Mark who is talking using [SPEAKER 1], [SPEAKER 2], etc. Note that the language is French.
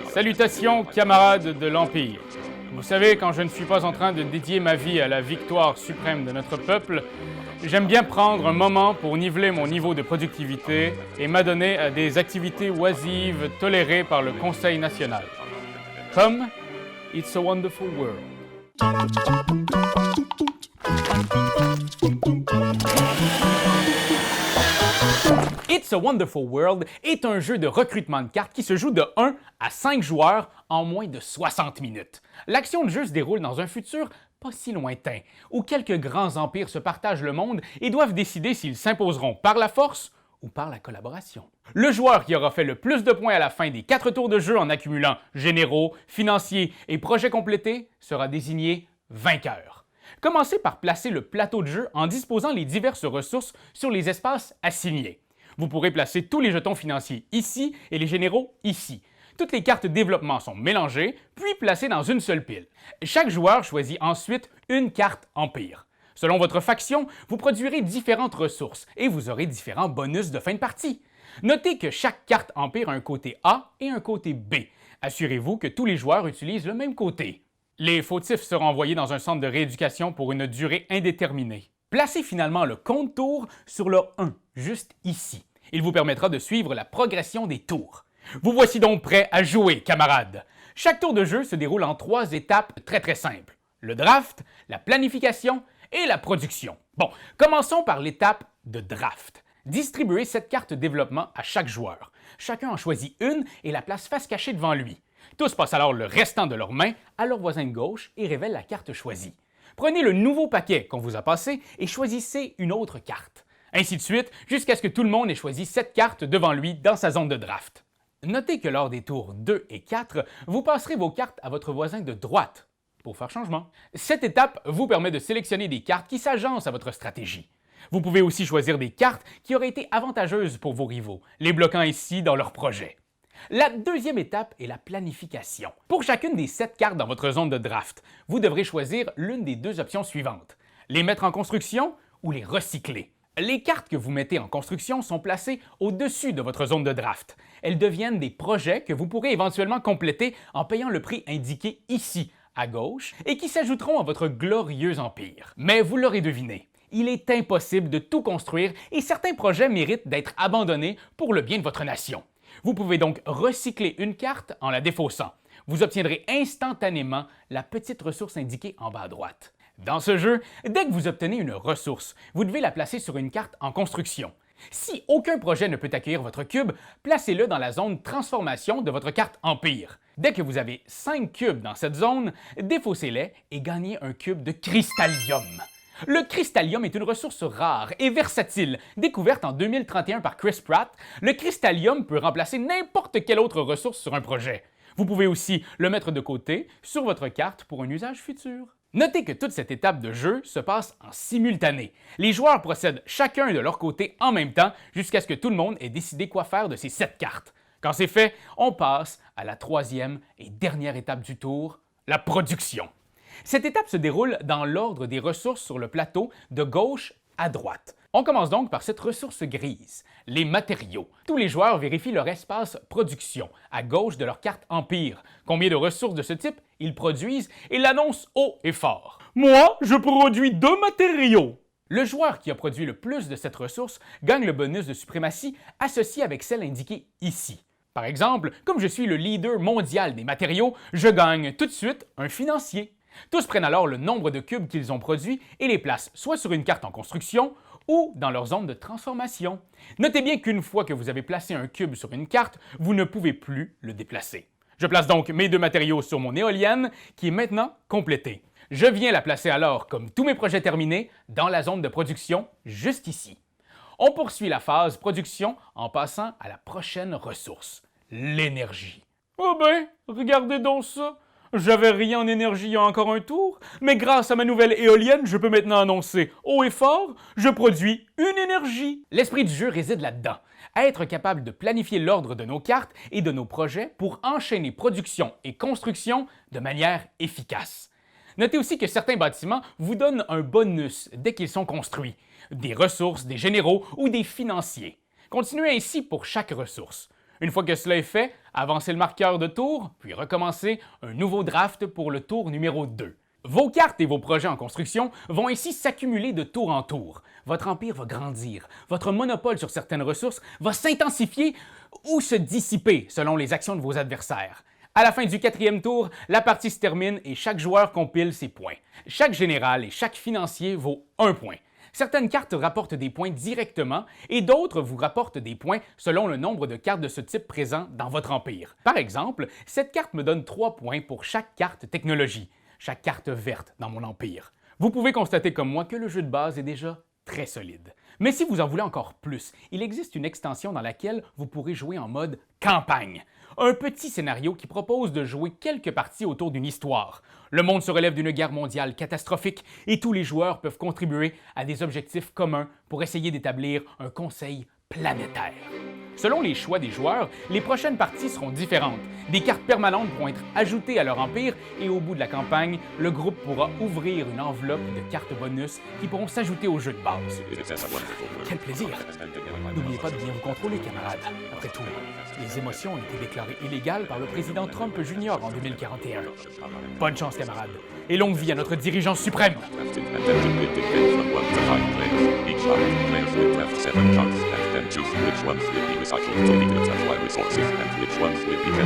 [SPEAKER 1] Salutations, camarades de l'Empire. Vous savez, quand je ne suis pas en train de dédier ma vie à la victoire suprême de notre peuple, j'aime bien prendre un moment pour niveler mon niveau de productivité et m'adonner à des activités oisives tolérées par le Conseil national. Comme It's a Wonderful World. It's a Wonderful World est un jeu de recrutement de cartes qui se joue de 1 à 5 joueurs en moins de 60 minutes. L'action de jeu se déroule dans un futur pas si lointain, où quelques grands empires se partagent le monde et doivent décider s'ils s'imposeront par la force ou par la collaboration. Le joueur qui aura fait le plus de points à la fin des 4 tours de jeu en accumulant généraux, financiers et projets complétés sera désigné vainqueur. Commencez par placer le plateau de jeu en disposant les diverses ressources sur les espaces assignés. Vous pourrez placer tous les jetons financiers ici et les généraux ici. Toutes les cartes développement sont mélangées, puis placées dans une seule pile. Chaque joueur choisit ensuite une carte Empire. Selon votre faction, vous produirez différentes ressources et vous aurez différents bonus de fin de partie. Notez que chaque carte Empire a un côté A et un côté B. Assurez-vous que tous les joueurs utilisent le même côté. Les fautifs seront envoyés dans un centre de rééducation pour une durée indéterminée. Placez finalement le compte-tour sur le 1, juste ici. Il vous permettra de suivre la progression des tours. Vous voici donc prêts à jouer, camarades. Chaque tour de jeu se déroule en 3 étapes très simples. Le draft, la planification et la production. Bon, commençons par l'étape de draft. Distribuez cette carte développement à chaque joueur. Chacun en choisit une et la place face cachée devant lui. Tous passent alors le restant de leurs mains à leur voisin de gauche et révèlent la carte choisie. Prenez le nouveau paquet qu'on vous a passé et choisissez une autre carte. Ainsi de suite, jusqu'à ce que tout le monde ait choisi cette carte devant lui dans sa zone de draft. Notez que lors des tours 2 et 4, vous passerez vos cartes à votre voisin de droite pour faire changement. Cette étape vous permet de sélectionner des cartes qui s'agencent à votre stratégie. Vous pouvez aussi choisir des cartes qui auraient été avantageuses pour vos rivaux, les bloquant ici dans leur projet. La deuxième étape est la planification. Pour chacune des 7 cartes dans votre zone de draft, vous devrez choisir l'une des 2 options suivantes. Les mettre en construction ou les recycler. Les cartes que vous mettez en construction sont placées au-dessus de votre zone de draft. Elles deviennent des projets que vous pourrez éventuellement compléter en payant le prix indiqué ici, à gauche, et qui s'ajouteront à votre glorieux empire. Mais vous l'aurez deviné, il est impossible de tout construire et certains projets méritent d'être abandonnés pour le bien de votre nation. Vous pouvez donc recycler une carte en la défaussant. Vous obtiendrez instantanément la petite ressource indiquée en bas à droite. Dans ce jeu, dès que vous obtenez une ressource, vous devez la placer sur une carte en construction. Si aucun projet ne peut accueillir votre cube, placez-le dans la zone transformation de votre carte Empire. Dès que vous avez 5 cubes dans cette zone, défaussez-les et gagnez un cube de Crystallium. Le Crystallium est une ressource rare et versatile. Découverte en 2031 par Chris Pratt, le Crystallium peut remplacer n'importe quelle autre ressource sur un projet. Vous pouvez aussi le mettre de côté sur votre carte pour un usage futur. Notez que toute cette étape de jeu se passe en simultané. Les joueurs procèdent chacun de leur côté en même temps jusqu'à ce que tout le monde ait décidé quoi faire de ces 7 cartes. Quand c'est fait, on passe à la 3e et dernière étape du tour, la production. Cette étape se déroule dans l'ordre des ressources sur le plateau de gauche à droite. On commence donc par cette ressource grise, les matériaux. Tous les joueurs vérifient leur espace production, à gauche de leur carte Empire. Combien de ressources de ce type ils produisent et l'annoncent haut et fort. Moi, je produis 2 matériaux! Le joueur qui a produit le plus de cette ressource gagne le bonus de suprématie associé avec celle indiquée ici. Par exemple, comme je suis le leader mondial des matériaux, je gagne tout de suite un financier. Tous prennent alors le nombre de cubes qu'ils ont produits et les placent soit sur une carte en construction ou dans leur zone de transformation. Notez bien qu'une fois que vous avez placé un cube sur une carte, vous ne pouvez plus le déplacer. Je place donc mes 2 matériaux sur mon éolienne qui est maintenant complétée. Je viens la placer alors, comme tous mes projets terminés, dans la zone de production, juste ici. On poursuit la phase production en passant à la prochaine ressource, l'énergie. Oh ben, regardez donc ça! J'avais rien en énergie il y a encore un tour, mais grâce à ma nouvelle éolienne, je peux maintenant annoncer haut et fort, je produis une énergie. L'esprit du jeu réside là-dedans, être capable de planifier l'ordre de nos cartes et de nos projets pour enchaîner production et construction de manière efficace. Notez aussi que certains bâtiments vous donnent un bonus dès qu'ils sont construits, des ressources, des généraux ou des financiers. Continuez ainsi pour chaque ressource. Une fois que cela est fait, Avancez le marqueur de tour, puis recommencez un nouveau draft pour le tour numéro 2. Vos cartes et vos projets en construction vont ainsi s'accumuler de tour en tour. Votre empire va grandir, votre monopole sur certaines ressources va s'intensifier ou se dissiper selon les actions de vos adversaires. À la fin du 4e tour, la partie se termine et chaque joueur compile ses points. Chaque général et chaque financier vaut 1 point. Certaines cartes rapportent des points directement et d'autres vous rapportent des points selon le nombre de cartes de ce type présent dans votre empire. Par exemple, cette carte me donne 3 points pour chaque carte technologie, chaque carte verte dans mon empire. Vous pouvez constater comme moi que le jeu de base est déjà très solide. Mais si vous en voulez encore plus, il existe une extension dans laquelle vous pourrez jouer en mode campagne. Un petit scénario qui propose de jouer quelques parties autour d'une histoire. Le monde se relève d'une guerre mondiale catastrophique et tous les joueurs peuvent contribuer à des objectifs communs pour essayer d'établir un conseil planétaire. Selon les choix des joueurs, les prochaines parties seront différentes. Des cartes permanentes pourront être ajoutées à leur empire et au bout de la campagne, le groupe pourra ouvrir une enveloppe de cartes bonus qui pourront s'ajouter au jeu de base. Quel plaisir! N'oubliez pas de bien vous contrôler, camarades. Après tout, les émotions ont été déclarées illégales par le président Trump Jr. en 2041. Bonne chance, camarades, et longue vie à notre dirigeant suprême! Choose which ones will be recycled to the resources and which ones will be kept